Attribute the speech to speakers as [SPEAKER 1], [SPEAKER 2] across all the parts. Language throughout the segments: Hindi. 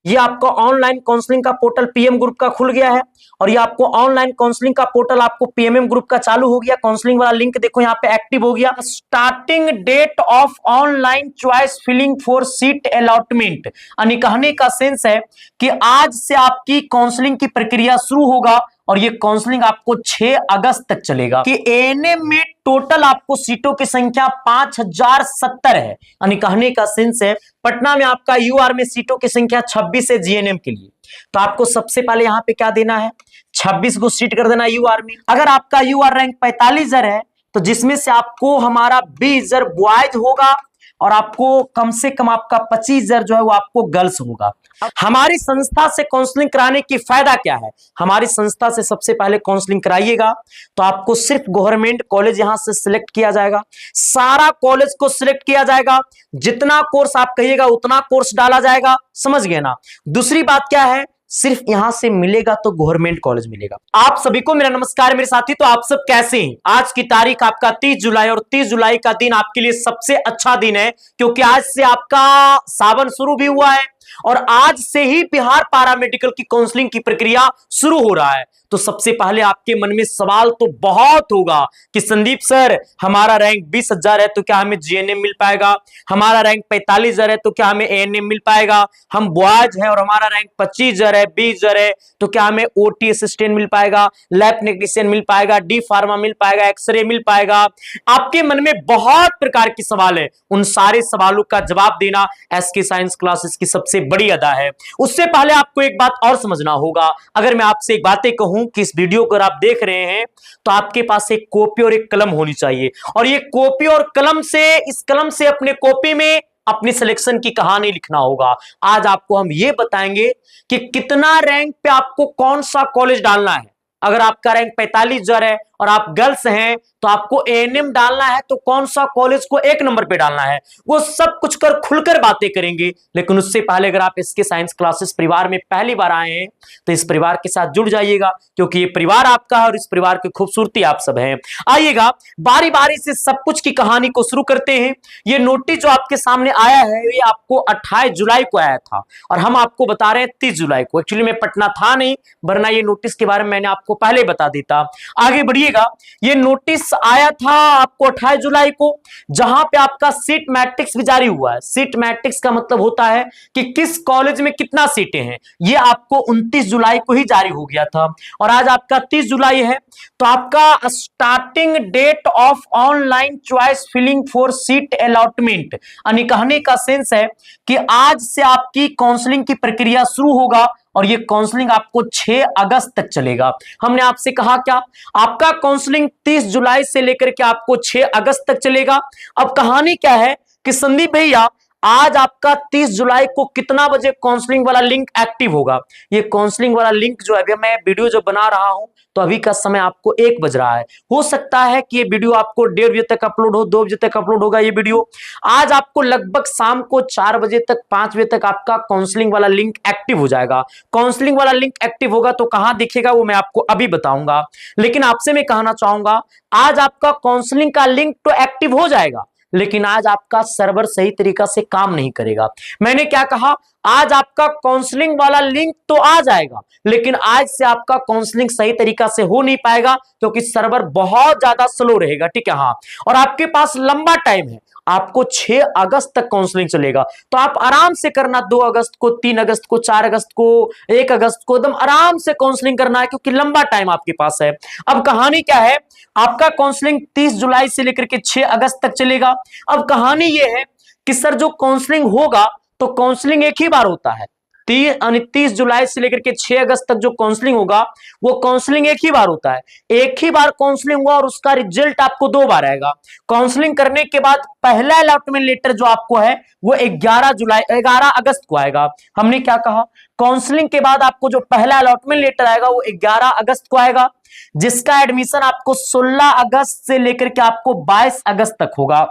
[SPEAKER 1] ये आपका ऑनलाइन काउंसलिंग का पोर्टल पीएम ग्रुप का खुल गया है और ये आपको ऑनलाइन काउंसलिंग का पोर्टल आपको पीएमएम ग्रुप का चालू हो गया। काउंसलिंग वाला लिंक देखो यहाँ पे एक्टिव हो गया। Starting date of online choice filling for seat allotment, यानी कहने का सेंस है कि आज से आपकी काउंसलिंग की प्रक्रिया शुरू होगा और ये काउंसलिंग आपको 6 अगस्त तक चलेगा। कि एएनएम में टोटल आपको सीटों की संख्या 5070 है, यानी कहने का सेंस है पटना में आपका यूआर में सीटों की संख्या 26 है जीएनएम के लिए। तो आपको सबसे पहले यहां पे क्या देना है, 26 को सीट कर देना यूआर में। अगर आपका यूआर रैंक 45 है तो जिसमें से आपको हमारा 20 बॉयज होगा और आपको कम से कम आपका 25 जो है वो आपको गर्ल्स होगा। हमारी संस्था से काउंसलिंग कराने की फायदा क्या है, हमारी संस्था से सबसे पहले काउंसलिंग कराइएगा तो आपको सिर्फ गवर्नमेंट कॉलेज यहां से सिलेक्ट किया जाएगा, सारा कॉलेज को सिलेक्ट किया जाएगा, जितना कोर्स आप कहिएगा उतना कोर्स डाला जाएगा, समझ गए ना। दूसरी बात क्या है, सिर्फ यहां से मिलेगा तो गवर्नमेंट कॉलेज मिलेगा। आप सभी को मेरा नमस्कार मेरे साथी। तो आप सब कैसे हैं? आज की तारीख आपका 30 जुलाई और 30 जुलाई का दिन आपके लिए सबसे अच्छा दिन है क्योंकि आज से आपका सावन शुरू भी हुआ है और आज से ही बिहार पैरामेडिकल की काउंसलिंग की प्रक्रिया शुरू हो रहा है। तो सबसे पहले आपके मन में सवाल तो बहुत होगा कि संदीप सर हमारा रैंक 20,000 है तो क्या हमें जीएनएम मिल पाएगा, हमारा रैंक 45,000 है तो क्या हमें एएनएम मिल पाएगा, हम बॉयज है और हमारा रैंक 25,000 है 20,000 है तो क्या हमें ओटी असिस्टेंट मिल पाएगा, लैब टेक्नीशियन मिल पाएगा, डी फार्मा मिल पाएगा, एक्सरे मिल पाएगा। आपके मन में बहुत प्रकार के सवाल है, उन सारे सवालों का जवाब देना एसके साइंस क्लासेस की सबसे बड़ी अदा है। उससे पहले आपको एक बात और समझना होगा। अगर मैं आपसे एक बातें कहूं कि इस वीडियो को आप देख रहे हैं तो आपके पास एक कॉपी और एक कलम होनी चाहिए और ये कॉपी और कलम से, इस कलम से अपने कॉपी में अपनी सिलेक्शन की कहानी लिखना होगा। आज आपको हम ये बताएंगे कि कितना रैंक पे आपको कौन सा कॉलेज डालना है। अगर आपका रैंक 45,000 है और आप गर्ल्स हैं तो आपको एएनएम डालना है तो कौन सा कॉलेज को 1 नंबर पे डालना है, वो सब कुछ कर खुलकर बातें करेंगे। लेकिन उससे पहले अगर आप इसके साइंस क्लासेस परिवार में पहली बार आए हैं तो इस परिवार के साथ जुड़ जाइएगा क्योंकि ये परिवार आपका है और इस परिवार की खूबसूरती आप सब हैं। आइएगा बारी बारी से सब कुछ की कहानी को शुरू करते हैं। ये नोटिस जो आपके सामने आया है ये आपको 28 जुलाई को आया था और हम आपको बता रहे हैं 30 जुलाई को। एक्चुअली मैं पटना था नहीं, वरना ये नोटिस के बारे में मैंने आपको पहले बता देता। आगे बढ़िएगा। ये नोटिस आया था आपको 28 जुलाई को, जहां पे आपका सीट मैट्रिक्स भी जारी हुआ है। सीट मैट्रिक्स का मतलब होता है कि किस कॉलेज में कितना सीटें हैं। ये आपको 29 जुलाई को ही जारी हो गया था और आज आपका 30 जुलाई है। तो आपका starting date of online choice filling for seat allotment, यानी कहने का सेंस है कि आज से आपकी काउंसलिंग की प्रक्रिया शुरू होगा और ये काउंसलिंग आपको 6 अगस्त तक चलेगा। हमने आपसे कहा क्या, आपका काउंसलिंग 30 जुलाई से लेकर के आपको 6 अगस्त तक चलेगा। अब कहानी क्या है कि संदीप भैया आज आपका 30 जुलाई को कितना बजे काउंसलिंग वाला लिंक एक्टिव होगा। ये काउंसलिंग वाला लिंक जो अभी मैं वीडियो जो बना रहा हूं तो अभी का समय आपको 1 बज रहा है। हो सकता है कि ये वीडियो आपको 1:30 बजे तक अपलोड हो, 2 बजे तक अपलोड होगा ये वीडियो। आज आपको लगभग शाम को 4 बजे तक 5 बजे तक आपका काउंसलिंग वाला लिंक एक्टिव हो जाएगा। काउंसलिंग वाला लिंक एक्टिव होगा तो कहां दिखेगा वो मैं आपको अभी बताऊंगा। लेकिन आपसे मैं कहना चाहूंगा आज आपका काउंसलिंग का लिंक तो एक्टिव हो जाएगा लेकिन आज आपका सर्वर सही तरीका से काम नहीं करेगा। मैंने क्या कहा, आज आपका काउंसलिंग वाला लिंक तो आ जाएगा लेकिन आज से आपका काउंसलिंग सही तरीका से हो नहीं पाएगा क्योंकि सर्वर बहुत ज्यादा स्लो रहेगा। ठीक है, हाँ। और आपके पास लंबा टाइम है, आपको 6 अगस्त तक काउंसलिंग चलेगा तो आप आराम से करना। 2 अगस्त को, 3 अगस्त को, 4 अगस्त को, 1 अगस्त को एकदम आराम से काउंसलिंग करना है क्योंकि लंबा टाइम आपके पास है। अब कहानी क्या है, आपका काउंसलिंग 30 जुलाई से लेकर के 6 अगस्त तक चलेगा। अब कहानी यह है कि सर जो काउंसलिंग होगा तो काउंसलिंग एक ही बार होता है। 30 जुलाई से लेकर के 6 अगस्त तक जो काउंसलिंग होगा वो काउंसलिंग एक ही बार होता है। एक ही बार काउंसलिंग हुआ और उसका रिजल्ट आपको 2 बार आएगा। काउंसलिंग करने के बाद पहला अलॉटमेंट लेटर जो आपको है वो 11 अगस्त को आएगा। हमने क्या कहा, काउंसलिंग के बाद आपको जो पहला अलॉटमेंट लेटर आएगा वो 11 अगस्त को आएगा, जिसका एडमिशन आपको 16 अगस्त से लेकर के आपको 22 अगस्त तक होगा।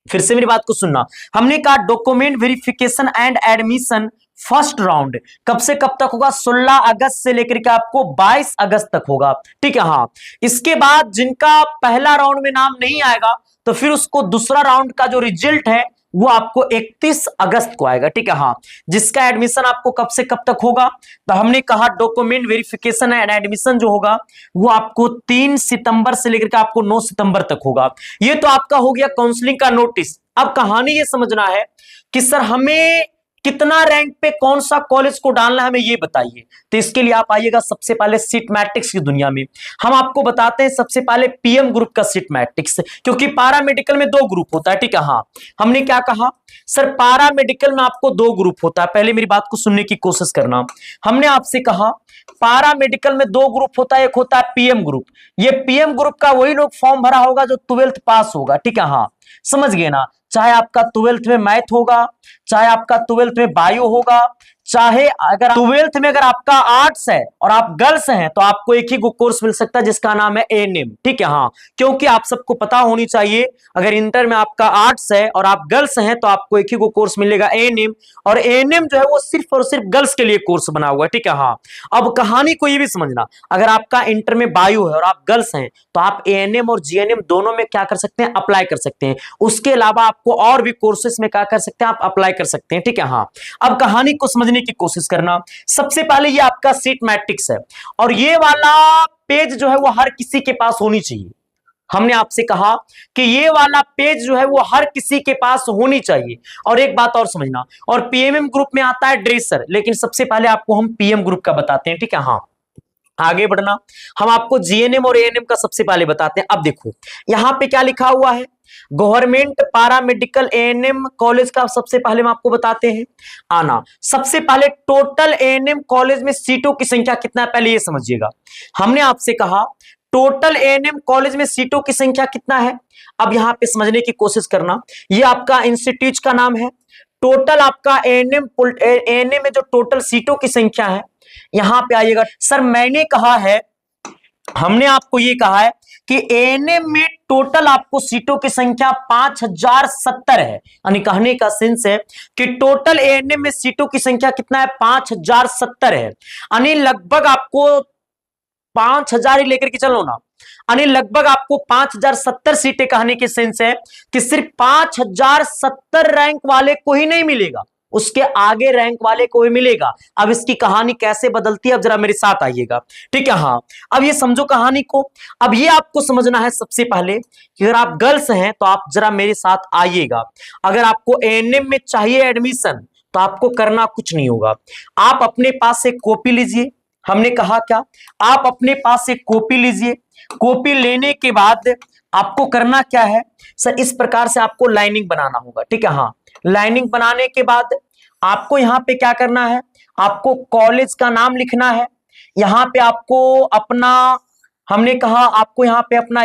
[SPEAKER 1] फिर से मेरी बात को सुनना, हमने कहा document verification and admission first round कब से कब तक होगा, 16 अगस्त से लेकर के आपको 22 अगस्त तक होगा। ठीक है, हाँ। इसके बाद जिनका पहला राउंड में नाम नहीं आएगा तो फिर उसको दूसरा राउंड का जो रिजल्ट है वो आपको 31 अगस्त को आएगा, ठीक है। हाँ, जिसका एडमिशन आपको कब से कब तक होगा, तो हमने कहा डॉक्यूमेंट वेरिफिकेशन एंड एडमिशन जो होगा वो आपको 3 सितंबर से लेकर के आपको 9 सितंबर तक होगा। ये तो आपका हो गया काउंसलिंग का नोटिस। अब कहानी ये समझना है कि सर हमें कितना रैंक पे कौन सा कॉलेज को डालना है, हमें ये बताइए। तो इसके लिए आप आइएगा सबसे पहले सीट मैट्रिक्स की दुनिया में। हम आपको बताते हैं सबसे पहले पीएम ग्रुप का सीट मैट्रिक्स, क्योंकि पारा मेडिकल में 2 ग्रुप होता है, ठीक है। हाँ, हमने क्या कहा सर, पारा मेडिकल में आपको 2 ग्रुप होता है। पहले मेरी बात को सुनने की कोशिश करना। हमने आपसे कहा पारा मेडिकल में 2 ग्रुप होता है, एक होता है पीएम ग्रुप। ये पीएम ग्रुप का वही लोग फॉर्म भरा होगा जो 12th पास होगा, ठीक है। हाँ, समझ गए ना। चाहे आपका 12th में मैथ होगा, चाहे आपका 12th में बायो होगा, चाहे अगर 12th में अगर आपका आर्ट्स है और आप गर्ल्स हैं तो आपको एक ही कोर्स मिल सकता है जिसका नाम है एएनएम, ठीक है। हाँ, क्योंकि आप सबको पता होनी चाहिए अगर इंटर में आपका आर्ट्स है और आप गर्ल्स हैं तो आपको एक ही कोर्स मिलेगा एएनएम, और एएनएम जो है वो सिर्फ और सिर्फ गर्ल्स के लिए कोर्स बना हुआ है, ठीक है। हाँ, अब कहानी को ये भी समझना, अगर आपका इंटर में बायो है और आप गर्ल्स हैं तो आप एएनएम और जीएनएम दोनों में क्या कर सकते हैं, अप्लाई कर सकते हैं। उसके अलावा आपको और भी कोर्सेस में क्या कर सकते हैं, आप अप्लाई कर सकते हैं, ठीक है। हाँ, अब कहानी को समझने की कोशिश करना। सबसे पहले ये आपका सीट मैट्रिक्स है और ये वाला पेज जो है वो हर किसी के पास होनी चाहिए। हमने आपसे कहा कि ये वाला पेज जो है वो हर किसी के पास होनी चाहिए। और एक बात और समझना, और पीएमएम ग्रुप में आता है ड्रेसर, लेकिन सबसे पहले आपको हम पीएम ग्रुप का बताते हैं, ठीक है। हाँ, आगे बढ़ना, हम आपको जीएनएम और एएनएम का सबसे पहले बताते हैं। अब देखो यहां पे क्या लिखा हुआ है, गवर्नमेंट पारा मेडिकल एएनएम कॉलेज का सबसे पहले हम आपको बताते हैं। आना, सबसे पहले टोटल एएनएम कॉलेज में सीटों की संख्या कितना है, पहले ये समझिएगा। हमने आपसे कहा टोटल एएनएम कॉलेज में सीटों की संख्या कितना है। अब यहां पे समझने की कोशिश करना, ये आपका इंस्टीट्यूट का नाम है। टोटल आपका एएनएम में जो टोटल सीटों की संख्या है, यहां पे आइएगा। सर मैंने कहा है, हमने आपको ये कहा है कि एएनएम में टोटल आपको सीटों की संख्या 5070 है। यानी कहने का सेंस है कि टोटल एएनएम में सीटों की संख्या कितना है, 5070 है। यानी लगभग आपको 5000 ही लेकर के चलो ना, यानी लगभग आपको 5070 सीटें कहने के सेंस है कि सिर्फ 5070 रैंक वाले को ही नहीं मिलेगा, उसके आगे रैंक वाले को भी मिलेगा। अब इसकी कहानी कैसे बदलती है, अब जरा मेरे साथ आइएगा, ठीक है। हाँ, अब ये समझो कहानी को। अब ये आपको समझना है सबसे पहले कि अगर आप गर्ल्स हैं तो आप जरा मेरे साथ आइएगा। अगर आपको एएनएम में चाहिए एडमिशन तो आपको करना कुछ नहीं होगा, आप अपने पास एक कॉपी लीजिए। हमने कहा क्या, आप अपने पास एक कॉपी लीजिए। कॉपी लेने के बाद आपको करना क्या है सर, इस प्रकार से आपको लाइनिंग बनाना होगा, ठीक है। हाँ, लाइनिंग बनाने के बाद आपको यहां पे क्या करना है, आपको कॉलेज का नाम लिखना है। यहां पे आपको अपना, हमने कहा आपको यहां पे अपना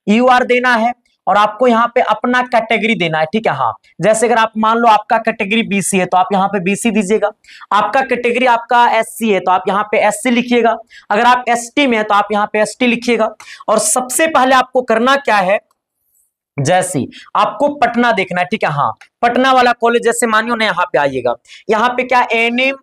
[SPEAKER 1] यूआर देना है और आपको यहाँ पे अपना कैटेगरी देना है, ठीक है। हाँ, जैसे अगर आप मान लो आपका कैटेगरी बीसी है तो आप यहाँ पे बीसी दीजिएगा। आपका कैटेगरी आपका एससी है तो आप यहाँ पे एससी लिखिएगा। अगर आप एसटी में है तो आप यहाँ पे एसटी लिखिएगा। और सबसे पहले आपको करना क्या है, जैसे आपको पटना देखना है, ठीक है। हाँ, पटना वाला कॉलेज जैसे मानियो ना, यहाँ पे आइएगा। यहाँ पे क्या एएनएम,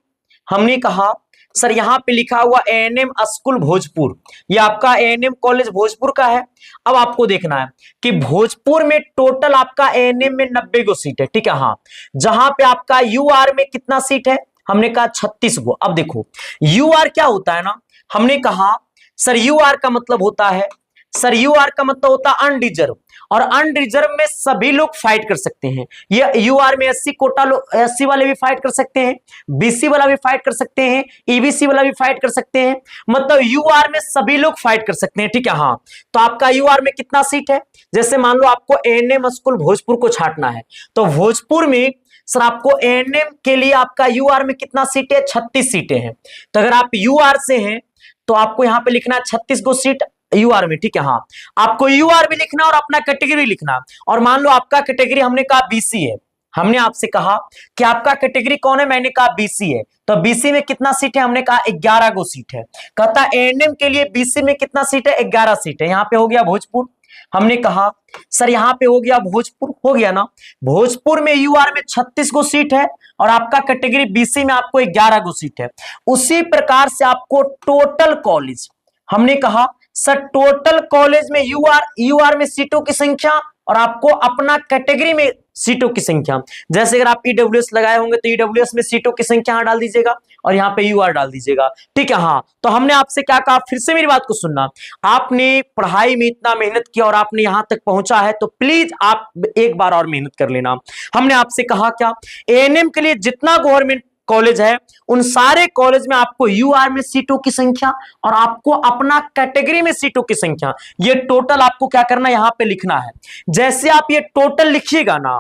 [SPEAKER 1] हमने कहा सर यहाँ पे लिखा हुआ एएनएम स्कूल भोजपुर, ये आपका एएनएम कॉलेज भोजपुर का है। अब आपको देखना है कि भोजपुर में टोटल आपका एएनएम में 90 गो सीट है, ठीक है। हाँ, जहां पे आपका यूआर में कितना सीट है, हमने कहा 36 गो। अब देखो यूआर क्या होता है ना, हमने कहा सर यूआर का मतलब होता है, सर यूआर का मतलब होता है अनरिजर्व, और अनरिजर्व में सभी लोग फाइट कर सकते हैं। ये यूआर में एससी कोटा एससी वाले भी फाइट कर सकते हैं, बीसी वाला भी फाइट कर सकते हैं, ईबीसी वाला भी फाइट कर सकते हैं, मतलब यूआर में सभी लोग फाइट कर सकते हैं, ठीक है। हाँ, तो आपका यूआर में कितना सीट है, जैसे मान लो आपको एएनएम स्कूल भोजपुर को छांटना है तो भोजपुर में सर आपको एएनएम के लिए आपका यूआर में कितना सीट है, 36 सीटें हैं। तो अगर आप यूआर से हैं तो आपको यहां पे लिखना 36 गो सीट यूआर में, ठीक है। हाँ, आपको यूआर भी लिखना और अपना कैटेगरी लिखना। और मान लो आपका कैटेगरी हमने कहा बीसी है, हमने आपसे कहा कि आपका कैटेगरी कौन है, मैंने कहा बीसी है, तो बीसी में कितना सीट है, हमने कहा 11 गो सीट है। कहता एएनएम के लिए बीसी में कितना सीट है, 11 सीट है। यहाँ पे हो गया भोजपुर, हमने कहा सर यहाँ पे हो गया भोजपुर, हो गया ना। भोजपुर में यूआर में 36 गो सीट है और आपका कैटेगरी बीसी में आपको 11 गो सीट है। उसी प्रकार से आपको टोटल कॉलेज, हमने कहा सर टोटल कॉलेज में यूआर में सीटों की संख्या और आपको अपना कैटेगरी में सीटों की संख्या। जैसे अगर आप ईडब्ल्यूएस लगाए होंगे तो ईडब्ल्यूएस में सीटों की संख्या यहाँ डाल दीजिएगा और यहाँ पे यूआर डाल दीजिएगा, ठीक है। हाँ, तो हमने आपसे क्या कहा, फिर से मेरी बात को सुनना। आपने पढ़ाई में इतना मेहनत किया और आपने यहां तक पहुंचा है तो प्लीज आप एक बार और मेहनत कर लेना। हमने आपसे कहा क्या, एएनएम के लिए जितना गवर्नमेंट कॉलेज है उन सारे कॉलेज में आपको यूआर में सीटों की संख्या और आपको अपना कैटेगरी में सीटों की संख्या, ये टोटल आपको क्या करना, यहां पे लिखना है। जैसे आप ये टोटल लिखिएगा ना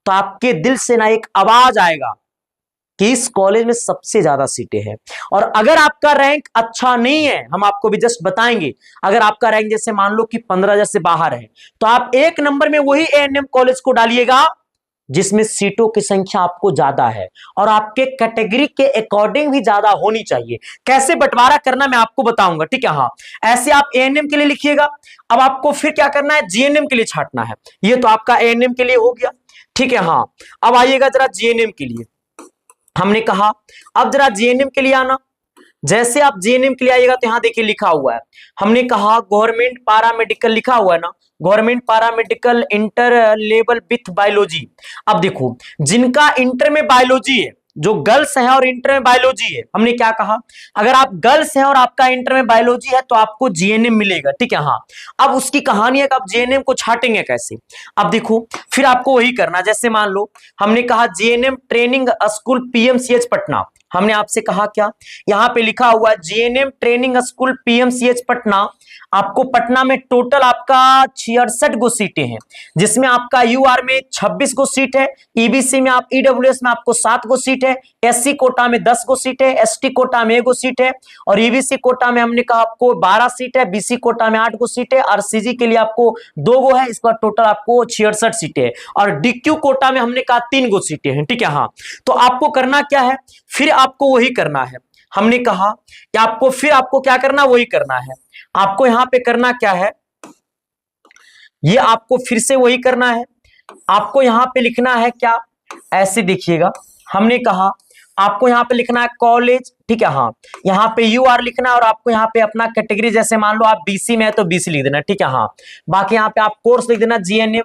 [SPEAKER 1] तो आपके दिल से ना एक आवाज आएगा कि इस कॉलेज में सबसे ज्यादा सीटें हैं। और अगर आपका रैंक अच्छा नहीं है, हम आपको भी जस्ट बताएंगे, अगर आपका रैंक जैसे मान लो कि 15,000 से बाहर है तो आप एक नंबर में वही एएनएम कॉलेज को डालिएगा जिसमें सीटों की संख्या आपको ज्यादा है और आपके कैटेगरी के अकॉर्डिंग भी ज्यादा होनी चाहिए। कैसे बंटवारा करना मैं आपको बताऊंगा, ठीक है। हाँ, ऐसे आप एएनएम के लिए लिखिएगा। अब आपको फिर क्या करना है, जीएनएम के लिए छांटना है। ये तो आपका एएनएम के लिए हो गया, ठीक है। हाँ, अब आइएगा जरा जीएनएम के लिए। हमने कहा अब जरा जीएनएम के लिए आना। जैसे आप जीएनएम के लिए आइएगा तो यहां देखिए लिखा हुआ है, हमने कहा गवर्नमेंट पारामेडिकल लिखा हुआ है ना, government paramedical inter level with biology. अब देखो जिनका इंटर में बायोलॉजी है, जो गर्ल्स हैं और इंटर में बायोलॉजी है, हमने क्या कहा, अगर आप गर्ल्स हैं और आपका इंटर में बायोलॉजी है तो आपको जीएनएम मिलेगा, ठीक है। हाँ, अब उसकी कहानी है कि आप जीएनएम को छाटेंगे कैसे। अब देखो फिर आपको वही करना, जैसे मान लो हमने कहा GNM training school PMCH Patna. हमने आपसे कहा क्या, यहां पे लिखा हुआ GNM training school PMCH Patna. आपको पटना में टोटल आपका 66 गो सीटें हैं, जिसमें आपका यूआर में 26 गो सीट है, ईबीसी में आप ईडब्ल्यूएस में आपको 7 गो सीट है, एससी कोटा में 10 गो सीट है, एसटी कोटा में 1 गो सीट है और ईबीसी कोटा में हमने कहा आपको 12 सीट है, बीसी कोटा में 8 गो सीट है और सीजी के लिए आपको 2 गो है। इसका टोटल आपको 66 सीटें है और डीक्यू कोटा में हमने कहा 3 गो सीटें हैं, ठीक है। हाँ, तो आपको करना क्या है, फिर आपको वही करना है। हमने कहा कि आपको फिर आपको क्या करना, वही करना है। आपको यहां पे करना क्या है, ये आपको फिर से वही करना है। आपको यहां पे लिखना है क्या, ऐसे देखिएगा, हमने कहा आपको यहां पे लिखना है कॉलेज, ठीक है। हाँ, यहां पे यूआर लिखना है और आपको यहां पे अपना कैटेगरी, जैसे मान लो आप बीसी में है तो बीसी लिख देना, ठीक है। हाँ, बाकी यहां पे आप कोर्स लिख देना जीएनएम,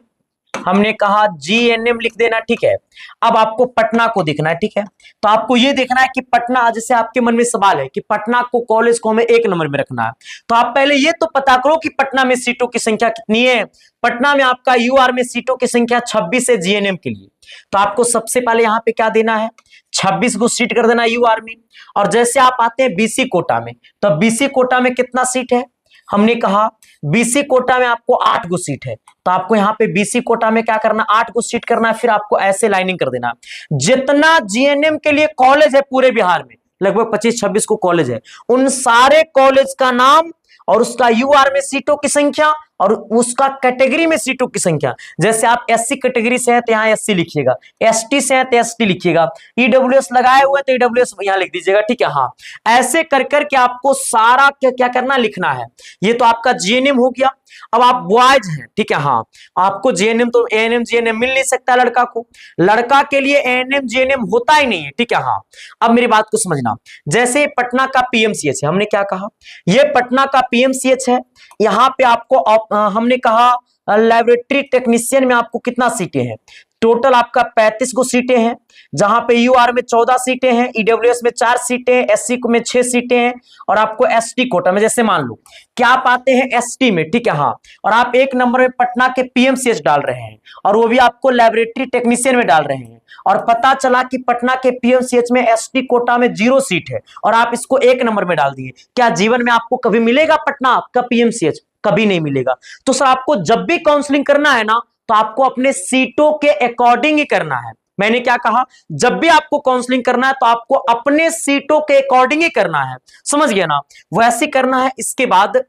[SPEAKER 1] हमने कहा जीएनएम लिख देना, ठीक है। अब आपको पटना को देखना है, ठीक है। तो आपको ये देखना है कि पटना, जैसे आपके मन में सवाल है कि पटना को कॉलेज को हमें 1 नंबर में रखना है, तो आप पहले ये तो पता करो कि पटना में सीटों की संख्या कितनी है। पटना में आपका यूआर में सीटों की संख्या 26 है जीएनएम के लिए, तो आपको सबसे पहले यहां पे क्या देना है, 26 को सीट कर देना यूआर में। और जैसे आप आते हैं बीसी कोटा में, तो बीसी कोटा में कितना सीट है, हमने कहा बीसी कोटा में आपको 8 गो सीट है, तो आपको यहां पे बीसी कोटा में क्या करना, 8 गो सीट करना है। फिर आपको ऐसे लाइनिंग कर देना, जितना जीएनएम के लिए कॉलेज है पूरे बिहार में, लगभग 25-26 को कॉलेज है, उन सारे कॉलेज का नाम और उसका यूआर में सीटों की संख्या और उसका कैटेगरी में सीटों की संख्या। जैसे आप एससी कैटेगरी से हैं तो यहाँ एससी लिखिएगा, एसटी से हैं तो एसटी लिखिएगा, ईडब्ल्यूएस लगाए हुए तो ईडब्ल्यूएस यहाँ लिख दीजिएगा, ठीक है। हाँ, ऐसे कर करके आपको सारा क्या करना, लिखना है। ये तो आपका जीएनएम हो गया। अब आप बॉयज हैं, ठीक है। हाँ, आपको जीएनएम तो एएनएम जीएनएम मिल नहीं सकता लड़का को, लड़का के लिए एएनएम जीएनएम होता ही नहीं है, ठीक है। हाँ, अब मेरी बात को समझना, जैसे पटना का पीएमसीएच है, हमने क्या कहा, ये पटना का पीएमसीएच है। यहाँ पे आपको हमने कहा लैबोरेटरी टेक्नीशियन में आपको कितना सीटें हैं, टोटल आपका 35 गो सीटें हैं, जहां पे यूआर में 14 सीटें हैं, ईडब्ल्यूएस में 4 सीटें, एससी में 6 सीटें हैं और आपको एसटी कोटा में, जैसे मान लो क्या आप आते हैं एसटी में, ठीक है। हाँ, और आप 1 नंबर में पटना के पीएमसीएच डाल रहे हैं और वो भी आपको लैबोरेटरी टेक्नीशियन में डाल रहे हैं और पता चला कि पटना के पीएमसीएच में एसटी कोटा में 0 सीट है और आप इसको 1 नंबर में डाल दिए। क्या जीवन में आपको कभी मिलेगा पटना का पीएमसीएच? कभी नहीं मिलेगा। तो सर आपको जब भी काउंसलिंग करना है ना तो आपको अपने सीटों के अकॉर्डिंग ही करना है। मैंने क्या कहा, जब भी आपको काउंसलिंग करना है तो आपको अपने सीटों के अकॉर्डिंग ही करना है, समझ गया ना, वैसे करना है। इसके बाद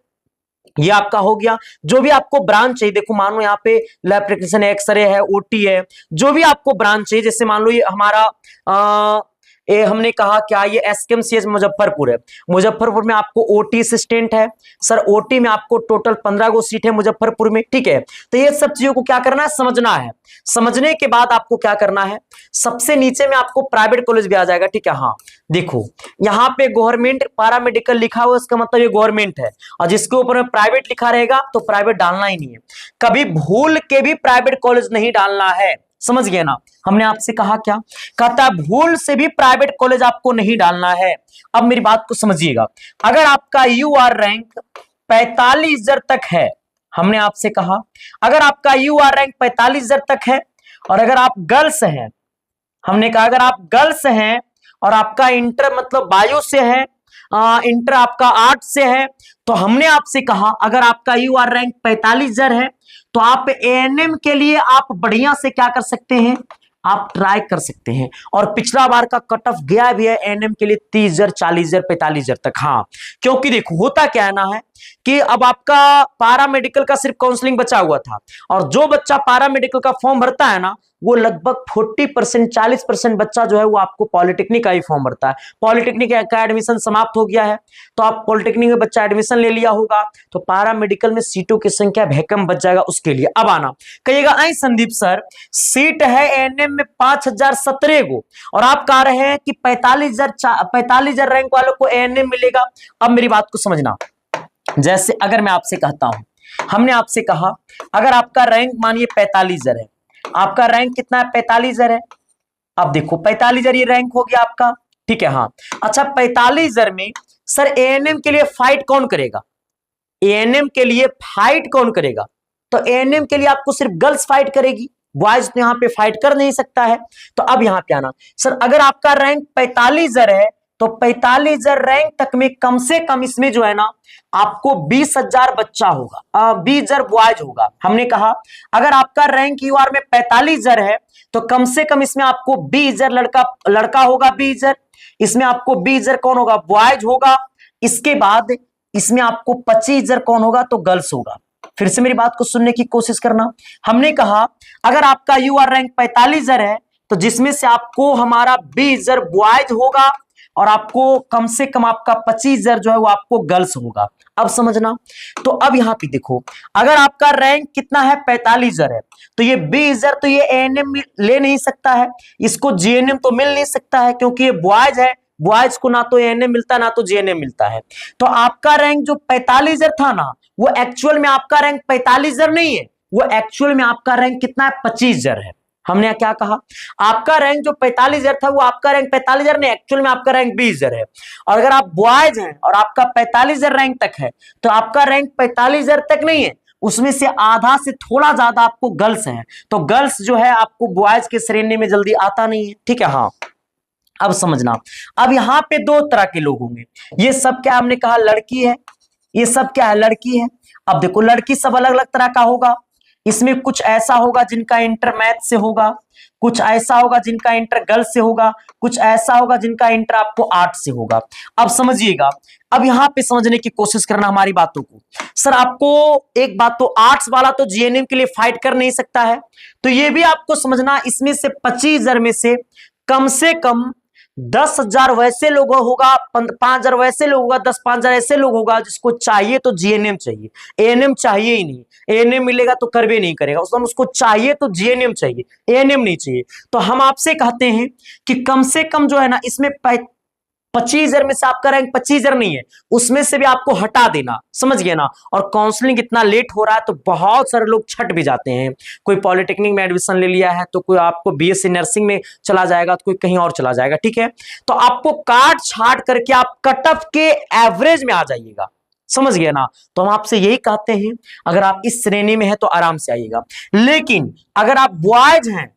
[SPEAKER 1] ये आपका हो गया, जो भी आपको ब्रांच चाहिए, देखो मान लो यहाँ पे लैब टेक्नीशियन है, एक्सरे है, ओटी है, जो भी आपको ब्रांच चाहिए, जैसे मान लो ये हमारा हमने कहा क्या, ये एसकेएमसीएच मुजफ्फरपुर है, मुजफ्फरपुर में आपको ओटी असिस्टेंट है सर, ओटी में आपको टोटल 15 गो सीट है मुजफ्फरपुर में, ठीक है। तो ये सब चीजों को क्या करना है, समझना है। समझने के बाद आपको क्या करना है, सबसे नीचे में आपको प्राइवेट कॉलेज भी आ जाएगा, ठीक है। हाँ, देखो यहाँ पे गवर्नमेंट पारामेडिकल लिखा हुआ, इसका मतलब ये गवर्नमेंट है, और जिसके ऊपर में प्राइवेट लिखा रहेगा तो प्राइवेट डालना ही नहीं है, कभी भूल के भी प्राइवेट कॉलेज नहीं डालना है। समझ गए ना। हमने आपसे कहा क्या, कहता है भूल से भी प्राइवेट कॉलेज आपको नहीं डालना है। अब मेरी बात को समझिएगा, अगर आपका यूआर रैंक 45,000 तक है, हमने आपसे कहा अगर आपका यूआर रैंक 45,000 तक है और अगर आप गर्ल्स हैं, हमने कहा अगर आप गर्ल्स हैं और आपका इंटर मतलब बायो से है, इंटर आपका आर्ट से है, तो हमने आपसे कहा अगर आपका यूआर रैंक 45,000 है तो आप एएनएम के लिए आप बढ़िया से क्या कर सकते हैं, आप ट्राई कर सकते हैं। और पिछला बार का कट ऑफ गया भी है एएनएम के लिए 30,000, 40,000, 45,000 तक। हाँ, क्योंकि देखो होता क्या है ना है कि अब आपका पारा मेडिकल का सिर्फ काउंसलिंग बचा हुआ था और जो बच्चा पारा मेडिकल का फॉर्म भरता है ना, वो लगभग 40%, 40% बच्चा जो है वो आपको पॉलिटेक्निक का ही फॉर्म भरता है। पॉलिटेक्निक का एडमिशन समाप्त हो गया है तो आप पॉलिटेक्निक में बच्चा एडमिशन ले लिया होगा, तो पारा मेडिकल में सीटों की संख्या भैकम बच जाएगा उसके लिए। अब आना कहिएगा आई संदीप सर सीट है एएनएम में 5,017 को और आप कह रहे हैं कि 45,000 रैंक वालों को एएनएम मिलेगा। अब मेरी बात को समझना, जैसे अगर मैं आपसे कहता हूं, हमने आपसे कहा अगर आपका रैंक मानिए 45,000 है, आपका रैंक कितना है, 45,000 है। अब देखो 45,000 ये रैंक हो गया आपका, ठीक है। हाँ अच्छा, 45,000 में सर एएनएम के लिए फाइट कौन करेगा, एएनएम के लिए फाइट कौन करेगा, तो एएनएम के लिए आपको सिर्फ गर्ल्स फाइट करेगी, बॉयज तो यहां पे फाइट कर नहीं सकता है। तो अब यहां पे आना, सर अगर आपका रैंक 45,000 है तो 45,000 रैंक तक में कम से कम इसमें जो है ना आपको 20,000 बच्चा होगा, 20,000 बॉयज होगा। हमने कहा अगर आपका रैंक यूआर में 45,000 है तो कम से कम इसमें आपको 20,000 लड़का होगा, 20,000 इसमें आपको 20,000 कौन होगा, बॉयज होगा। इसके बाद इसमें आपको 25,000 कौन होगा, तो गर्ल्स होगा। फिर से मेरी बात को सुनने की कोशिश करना, हमने कहा अगर आपका यूआर रैंक 45,000 है तो जिसमें से आपको हमारा 20,000 बॉयज होगा और आपको कम से कम आपका 25,000 जो है वो आपको गर्ल्स होगा। अब समझना, तो अब यहां पे देखो अगर आपका रैंक कितना है 45,000 है तो ये 20,000 तो ये एएनएम ले नहीं सकता है, इसको जीएनएम तो मिल नहीं सकता है क्योंकि ये बॉयज है, बॉयज को ना तो एएनएम मिलता है ना तो जीएनएम मिलता है। तो आपका रैंक जो 45,000 था ना वो एक्चुअल में आपका रैंक 45,000 नहीं है, वो एक्चुअल में आपका रैंक कितना है, 25,000 है। हमने क्या कहा, आपका रैंक जो 45,000 था वो आपका रैंक 45,000 नहीं, एक्चुअल में आपका रैंक 20,000 है। और अगर आप बॉयज हैं और आपका 45,000 रैंक तक है तो आपका रैंक 45,000 तक नहीं है, उसमें से आधा से थोड़ा ज्यादा आपको गर्ल्स है, तो गर्ल्स जो है आपको बॉयज के श्रेणी में जल्दी आता नहीं है, ठीक है। हाँ अब समझना, अब यहां पे दो तरह के लोग होंगे, ये सब क्या हमने कहा लड़की है, ये सब क्या है, लड़की है। अब देखो लड़की सब अलग अलग तरह का होगा, इसमें कुछ ऐसा होगा जिनका इंटर मैथ से होगा, कुछ ऐसा होगा जिनका इंटर गर्ल्स से होगा, कुछ ऐसा होगा जिनका इंटर आपको आर्ट से होगा। अब समझिएगा, अब यहां पे समझने की कोशिश करना हमारी बातों को। सर आपको एक बात तो आर्ट्स वाला तो जीएनएम के लिए फाइट कर नहीं सकता है, तो ये भी आपको समझना, इसमें से 25,000 में से कम 10,000 वैसे लोग होगा, 5,000 वैसे लोग होगा, 10-5,000 ऐसे लोग होगा जिसको चाहिए तो जीएनएम चाहिए, एएनएम चाहिए ही नहीं। एएनएम मिलेगा तो करवे नहीं करेगा, उसको चाहिए तो जीएनएम चाहिए, एएनएम नहीं चाहिए। तो हम आपसे कहते हैं कि कम से कम जो है ना इसमें 25,000 में से आपका रैंक 25,000 नहीं है, उसमें से भी आपको हटा देना, समझ गए ना। और काउंसलिंग इतना लेट हो रहा है तो बहुत सारे लोग छट भी जाते हैं, कोई पॉलिटेक्निक में एडमिशन ले लिया है तो कोई आपको बीएससी नर्सिंग में चला जाएगा तो कोई कहीं और चला जाएगा, ठीक है। तो आपको काट छाट करके आप कट ऑफ के एवरेज में आ जाइएगा, समझ गए ना। तो हम आपसे यही कहते हैं अगर आप इस श्रेणी में है तो आराम से आइएगा, लेकिन अगर आप बॉयज हैं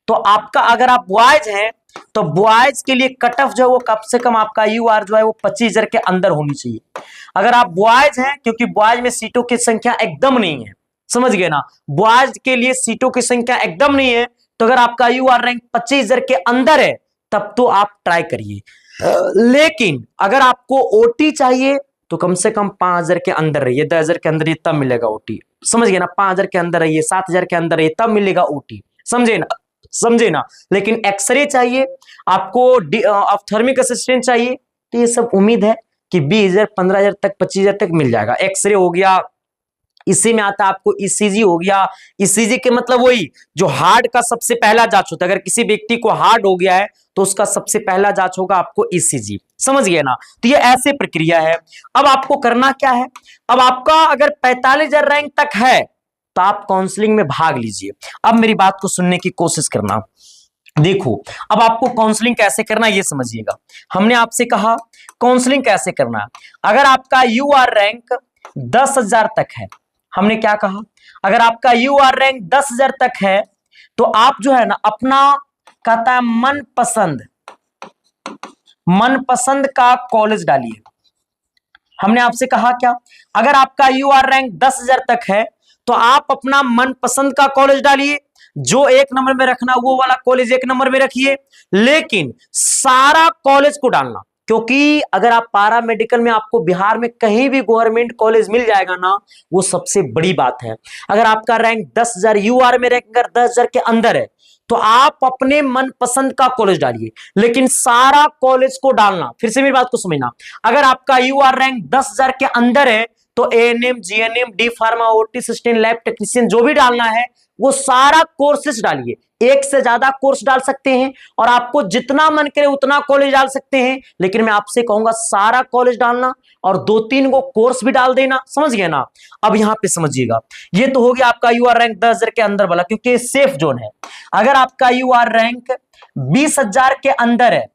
[SPEAKER 1] तो आपका, अगर आप बॉयज हैं तो बॉयज के लिए कट ऑफ जो है वो कम से कम आपका यूआर जो है वो 25,000 के अंदर होनी चाहिए। अगर आप बॉयज हैं, क्योंकि बॉयज में सीटों की संख्या एकदम नहीं है, समझ गए ना, बॉयज के लिए सीटों की संख्या एकदम नहीं है, तो अगर आपका यूआर रैंक 25,000 के अंदर है तब तो आप ट्राई करिए। लेकिन अगर आपको ओटी चाहिए तो कम से कम 5,000 के अंदर रहिए, 10,000 के अंदर ये तब मिलेगा ओटी, समझ गए ना। 5,000 के अंदर रहिए, 7,000 के अंदर रहिए तब मिलेगा ओटी, समझे ना, समझे ना। लेकिन एक्सरे चाहिए आपको, ऑप्थेल्मिक असिस्टेंट चाहिए, तो ये सब उम्मीद है कि 20,000, 15,000 तक, 25,000 तक मिल जाएगा। एक्सरे हो गया, इसी में आता है आपको ईसीजी हो गया। ईसीजी के मतलब वही जो हार्ट का सबसे पहला जांच होता है, अगर किसी व्यक्ति को हार्ट हो गया है तो उसका सबसे पहला जांच होगा आपको ईसीजी, समझ गए ना। तो ये ऐसे प्रक्रिया है। अब आपको करना क्या है, अब आपका अगर 45,000 रैंक तक है तो आप काउंसलिंग में भाग लीजिए। अब मेरी बात को सुनने की कोशिश करना। देखो, अब आपको काउंसलिंग कैसे करना ये समझिएगा। हमने आपसे कहा काउंसलिंग कैसे करना है। अगर आपका यूआर रैंक 10,000 तक है, हमने क्या कहा, अगर आपका यूआर रैंक 10,000 तक है तो आप जो है ना अपना कहता है मनपसंद का कॉलेज डालिए। हमने आपसे कहा क्या, अगर आपका यूआर रैंक 10,000 तक है तो आप अपना मनपसंद का कॉलेज डालिए। जो 1 नंबर में रखना वो वाला कॉलेज 1 नंबर में रखिए, लेकिन सारा कॉलेज को डालना, क्योंकि अगर आप पारा मेडिकल में आपको बिहार में कहीं भी गवर्नमेंट कॉलेज मिल जाएगा ना, वो सबसे बड़ी बात है। अगर आपका रैंक 10,000 यूआर में रैंक अगर 10,000 के अंदर है तो आप अपने मनपसंद का कॉलेज डालिए, लेकिन सारा कॉलेज को डालना। फिर से मेरी बात को समझना, अगर आपका यूआर रैंक 10,000 के अंदर है तो ANM, GNM, D pharma, OT, assistant lab technician जो भी डालना है वो सारा कोर्सेस डालिए। एक से ज्यादा कोर्स डाल सकते हैं और आपको जितना मन करे उतना कॉलेज डाल सकते हैं, लेकिन मैं आपसे कहूंगा सारा कॉलेज डालना और 2-3 को कोर्स भी डाल देना। समझ गए ना। अब यहां पे समझिएगा, ये तो हो गया आपका यूआर रैंक 10,000 के अंदर वाला, क्योंकि ये सेफ जोन है। अगर आपका यूआर रैंक 20,000 के अंदर है,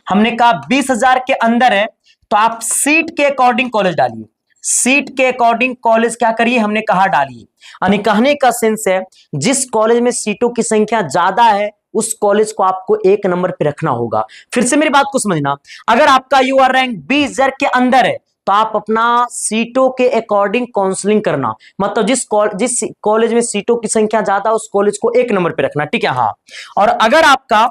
[SPEAKER 1] हमने कहा 20,000 के अंदर है, तो आप सीट के अकॉर्डिंग कॉलेज डालिए। सीट के अकॉर्डिंग कॉलेज क्या करिए, हमने कहा डालिए। यानी कहने का सेंस है जिस कॉलेज में सीटों की संख्या ज्यादा है उस कॉलेज को आपको 1 नंबर पे रखना होगा। फिर से मेरी बात को समझना, अगर आपका यूआर रैंक 20,000 के अंदर है तो आप अपना सीटों के अकॉर्डिंग काउंसलिंग करना, मतलब जिस कॉलेज में सीटों की संख्या ज्यादा उस कॉलेज को 1 नंबर पे रखना, ठीक है। हाँ, और अगर आपका,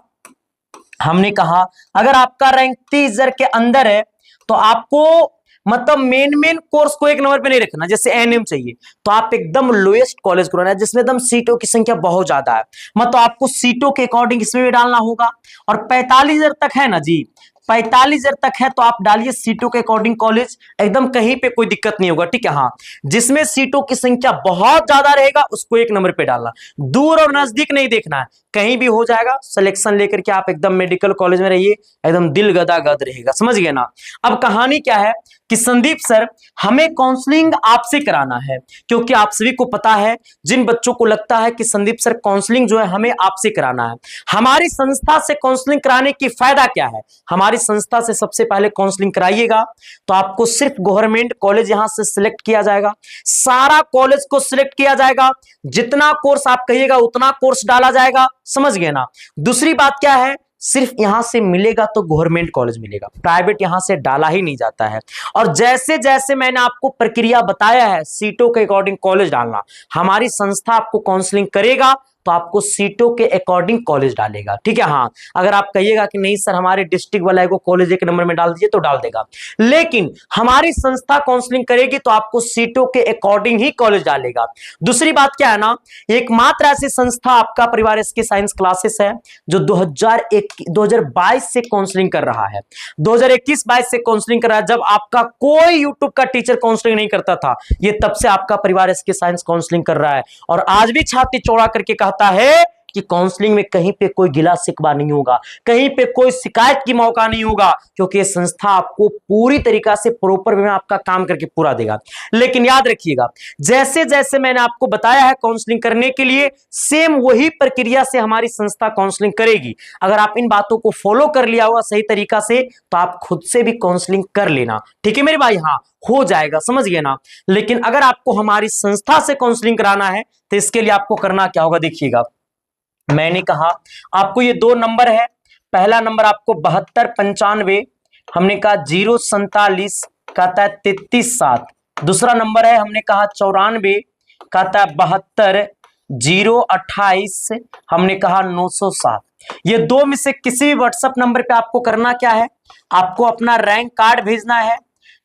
[SPEAKER 1] हमने कहा अगर आपका रैंक 30,000 के अंदर है तो आपको मतलब मेन कोर्स को 1 नंबर पे नहीं रखना। जैसे एएनएम चाहिए तो आप एकदम लोएस्ट कॉलेज को रखना जिसमें एकदम सीटों की संख्या बहुत ज्यादा है, मतलब आपको सीटों के अकॉर्डिंग इसमें भी डालना होगा। और 45,000 तक है ना जी, 45,000 तक है तो आप डालिए सीटों के अकॉर्डिंग कॉलेज, एकदम कहीं पे कोई दिक्कत नहीं होगा, ठीक है। हाँ, जिसमें सीटों की संख्या बहुत ज्यादा रहेगा उसको 1 नंबर पे डालना, दूर और नजदीक नहीं देखना है, कहीं भी हो जाएगा। सिलेक्शन लेकर के आप एकदम मेडिकल कॉलेज में रहिए, एकदम दिल गदागद रहेगा। समझ गए ना। अब कहानी क्या है कि संदीप सर हमें काउंसलिंग आपसे कराना है, क्योंकि आप सभी को पता है, जिन बच्चों को लगता है कि संदीप सर काउंसलिंग जो है हमें आपसे कराना है, हमारी संस्था से काउंसलिंग कराने की फायदा क्या है। हमारी संस्था से सबसे पहले काउंसलिंग कराइएगा तो आपको सिर्फ गवर्नमेंट कॉलेज यहां से सिलेक्ट किया जाएगा, सारा कॉलेज को सिलेक्ट किया जाएगा, जितना कोर्स आप कहिएगा उतना कोर्स डाला जाएगा। समझ गए ना। दूसरी बात क्या है, सिर्फ यहां से मिलेगा तो गवर्नमेंट कॉलेज मिलेगा, प्राइवेट यहां से डाला ही नहीं जाता है। और जैसे जैसे मैंने आपको प्रक्रिया बताया है सीटों के अकॉर्डिंग कॉलेज डालना, हमारी संस्था आपको काउंसलिंग करेगा तो आपको सीटों के अकॉर्डिंग कॉलेज डालेगा, ठीक है। हाँ, अगर आप कहिएगा कि नहीं सर हमारे डिस्ट्रिक्ट वाला को कॉलेज 1 नंबर में डाल दीजिए तो डाल देगा, लेकिन हमारी संस्था काउंसलिंग करेगी तो आपको सीटों के अकॉर्डिंग ही कॉलेज डालेगा। दूसरी बात क्या है ना, एकमात्र ऐसी संस्था आपका परिवार एसके साइंस क्लासेस है जो 2022 से काउंसलिंग कर रहा है, 2021-22 से काउंसलिंग कर रहा है। जब आपका कोई यूट्यूब का टीचर काउंसलिंग नहीं करता था, ये तब से आपका परिवार एसके साइंस काउंसलिंग कर रहा है, और आज भी छाती चौड़ा करके कहता है कि काउंसलिंग में कहीं पे कोई गिला शिकवा नहीं होगा, कहीं पे कोई शिकायत की मौका नहीं होगा, क्योंकि ये संस्था आपको पूरी तरीका से प्रॉपर वे में आपका काम करके पूरा देगा। लेकिन याद रखिएगा, जैसे जैसे मैंने आपको बताया है काउंसलिंग करने के लिए, सेम वही प्रक्रिया से हमारी संस्था काउंसलिंग करेगी। अगर आप इन बातों को फॉलो कर लिया होगा सही तरीका से तो आप खुद से भी काउंसलिंग कर लेना, ठीक है मेरे भाई। हाँ, हो जाएगा, समझ गए ना। लेकिन अगर आपको हमारी संस्था से काउंसलिंग कराना है तो इसके लिए आपको करना क्या होगा, देखिएगा। मैंने कहा आपको ये 2 नंबर है, पहला नंबर आपको 7295, हमने कहा 047 कहता है 33,7, दूसरा नंबर है हमने कहा 94 कहता है 72 028, हमने कहा 907। ये 2 में से किसी भी व्हाट्सएप नंबर पे आपको करना क्या है, आपको अपना रैंक कार्ड भेजना है,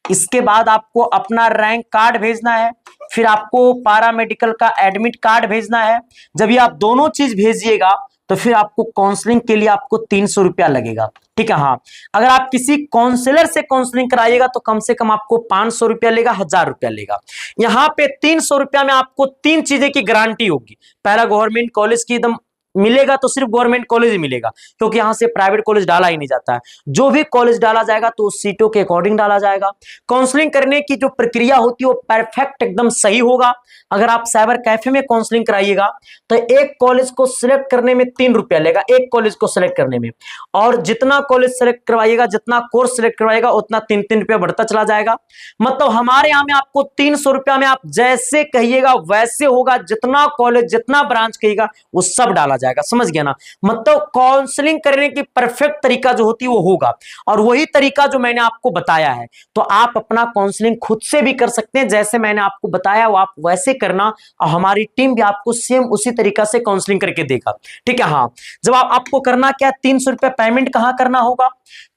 [SPEAKER 1] इसके बाद आपको अपना रैंक कार्ड भेजना है, फिर आपको पारामेडिकल का एडमिट कार्ड भेजना है। जब ये आप दोनों चीज भेजिएगा तो फिर आपको काउंसलिंग के लिए आपको 300 रुपया लगेगा, ठीक है। हाँ, अगर आप किसी काउंसलर से काउंसलिंग कराइएगा तो कम से कम आपको 500 रुपया लेगा, 1000 रुपया लेगा। यहाँ पे 300 रुपया में आपको 3 चीजें की गारंटी होगी। पहला, गवर्नमेंट कॉलेज की एकदम मिलेगा तो सिर्फ गवर्नमेंट कॉलेज ही मिलेगा, क्योंकि यहां से प्राइवेट कॉलेज डाला ही नहीं जाता है। जो भी कॉलेज डाला जाएगा तो उस सीटों के अकॉर्डिंग डाला जाएगा। काउंसलिंग करने की जो प्रक्रिया होती है वो परफेक्ट एकदम सही होगा। अगर आप साइबर कैफे में काउंसलिंग कराइएगा तो एक कॉलेज को सिलेक्ट करने में 3 रुपया लेगा, एक कॉलेज को सिलेक्ट करने में, और जितना कॉलेज सेलेक्ट करवाइएगा, जितना कोर्स सेलेक्ट करवाइएगा, उतना 3-3 रुपया बढ़ता चला जाएगा। मतलब हमारे यहां में आपको 300 रुपया में आप जैसे कहिएगा वैसे होगा, जितना कॉलेज जितना ब्रांच कहिएगा वो सब डाला जाएगा, समझ गया ना। मतलब काउंसलिंग करने की परफेक्ट तरीका जो होती है वो होगा, और वही तरीका जो मैंने आपको बताया है। तो आप अपना काउंसलिंग खुद से भी कर सकते हैं, जैसे मैंने आपको बताया वो आप वैसे करना, और हमारी टीम भी आपको सेम उसी तरीका से काउंसलिंग करके देगा, ठीक है। हाँ, जब आपको करना क्या, 300 रुपया पेमेंट कहां करना होगा,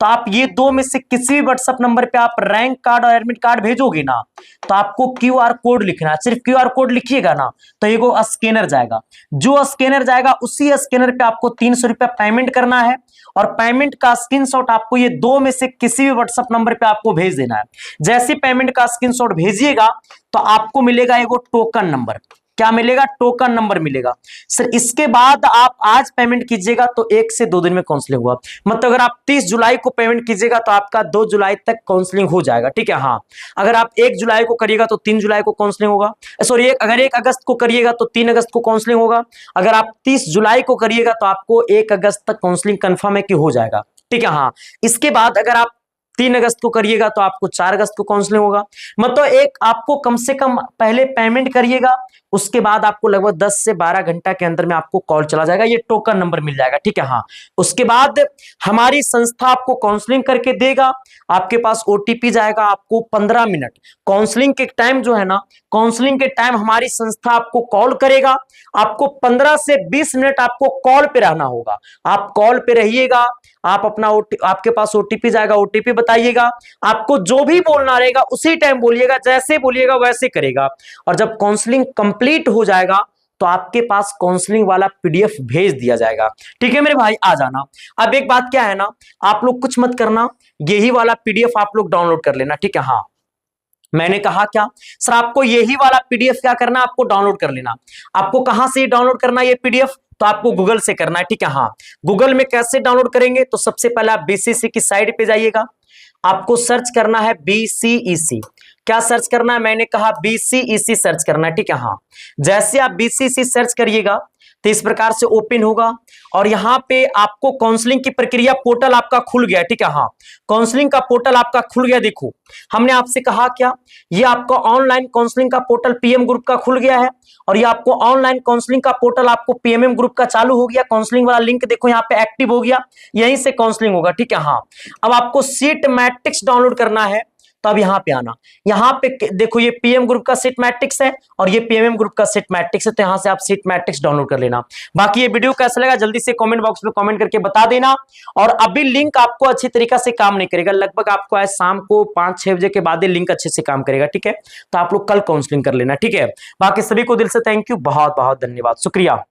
[SPEAKER 1] तो आप ये दो में से किसी भी व्हाट्सएप नंबर पे आप रैंक कार्ड और एडमिट कार्ड भेजोगे ना, तो आपको क्यूआर कोड लिखना है, सिर्फ क्यूआर कोड लिखिएगा ना तो एगो स्कैनर जाएगा, जो स्कैनर जाएगा उसी स्कैनर पे आपको 300 रुपया पेमेंट करना है, और पेमेंट का स्क्रीनशॉट आपको ये दो में से किसी भी व्हाट्सएप नंबर पे आपको भेज देना है। जैसे पेमेंट का स्क्रीनशॉट भेजिएगा तो आपको मिलेगा एगो टोकन नंबर। क्या मिलेगा, टोकन नंबर मिलेगा। सर इसके बाद आप आज पेमेंट कीजिएगा तो 1 से 2 दिन में काउंसलिंग हुआ। मतलब अगर आप 30 जुलाई को पेमेंट कीजिएगा तो आपका 2 जुलाई तक काउंसलिंग हो जाएगा, ठीक है। हाँ, अगर आप 1 जुलाई को करिएगा तो 3 जुलाई को काउंसलिंग होगा। सॉरी, अगर 1 अगस्त को करिएगा तो 3 अगस्त को काउंसलिंग होगा। अगर आप 30 जुलाई को करिएगा तो आपको 1 अगस्त तक काउंसलिंग कंफर्म है कि हो जाएगा, ठीक है। हाँ, इसके बाद अगर आप 3 अगस्त को करिएगा तो आपको 4 अगस्त को काउंसलिंग होगा। मतलब एक आपको कम से कम पहले पेमेंट करिएगा, उसके बाद आपको लगभग 10 से 12 घंटा के अंदर में आपको कॉल चला जाएगा, ये टोकन नंबर मिल जाएगा, ठीक है। हाँ, उसके बाद हमारी संस्था आपको काउंसलिंग करके देगा, आपके पास ओटीपी जाएगा, आपको 15 मिनट काउंसलिंग के टाइम जो है ना, काउंसलिंग के टाइम हमारी संस्था आपको कॉल करेगा। आपको 15 से 20 मिनट आपको कॉल पे रहना होगा। आप कॉल पे रहिएगा, आप अपना आपके पास ओटीपी जाएगा, ओटीपी बताइएगा, आपको जो भी बोलना रहेगा उसी टाइम बोलिएगा, जैसे बोलिएगा वैसे करेगा। और जब काउंसलिंग कंप्लीट हो जाएगा तो आपके पास काउंसलिंग वाला पीडीएफ भेज दिया जाएगा, ठीक है मेरे भाई, आ जाना। अब एक बात क्या है ना, आप लोग कुछ मत करना, यही वाला पीडीएफ आप लोग डाउनलोड कर लेना, ठीक है। हाँ, मैंने कहा क्या सर, आपको यही वाला पीडीएफ क्या करना, आपको डाउनलोड कर लेना। आपको कहां से डाउनलोड करना ये पीडीएफ, तो आपको गूगल से करना है, ठीक है। हाँ, गूगल में कैसे डाउनलोड करेंगे, तो सबसे पहले आप बीसीसी की साइट पे जाइएगा, आपको सर्च करना है बीसीईसी। क्या सर्च करना है, मैंने कहा बीसीईसी सर्च करना है, ठीक है। हाँ, जैसे आप बीसीईसी सर्च करिएगा तो इस प्रकार से ओपन होगा, और यहां पे आपको काउंसलिंग की प्रक्रिया पोर्टल आपका खुल गया, ठीक है। हाँ, काउंसलिंग का पोर्टल आपका खुल गया। देखो, हमने आपसे कहा क्या, ये आपका ऑनलाइन काउंसलिंग का पोर्टल पीएम ग्रुप का खुल गया है, और ये आपको ऑनलाइन काउंसलिंग का पोर्टल आपको पीएमएम ग्रुप का चालू हो गया। काउंसलिंग वाला लिंक देखो यहाँ पे एक्टिव हो गया, यहीं से काउंसलिंग होगा, ठीक है। हाँ, अब आपको सीट मैट्रिक्स डाउनलोड करना है, तो अब यहां पे आना, यहां पे देखो ये पीएम ग्रुप का सीट मैट्रिक्स है और ये पीएमएम ग्रुप का सीट मैट्रिक्स है, तो यहां से आप सीट मैट्रिक्स डाउनलोड कर लेना। बाकी ये वीडियो कैसा लगा जल्दी से कमेंट बॉक्स में कमेंट करके बता देना। और अभी लिंक आपको अच्छी तरीका से काम नहीं करेगा, लगभग आपको आज शाम को 5-6 बजे के बाद ही लिंक अच्छे से काम करेगा, ठीक है। तो आप लोग कल काउंसलिंग कर लेना, ठीक है। बाकी सभी को दिल से थैंक यू, बहुत बहुत धन्यवाद, शुक्रिया।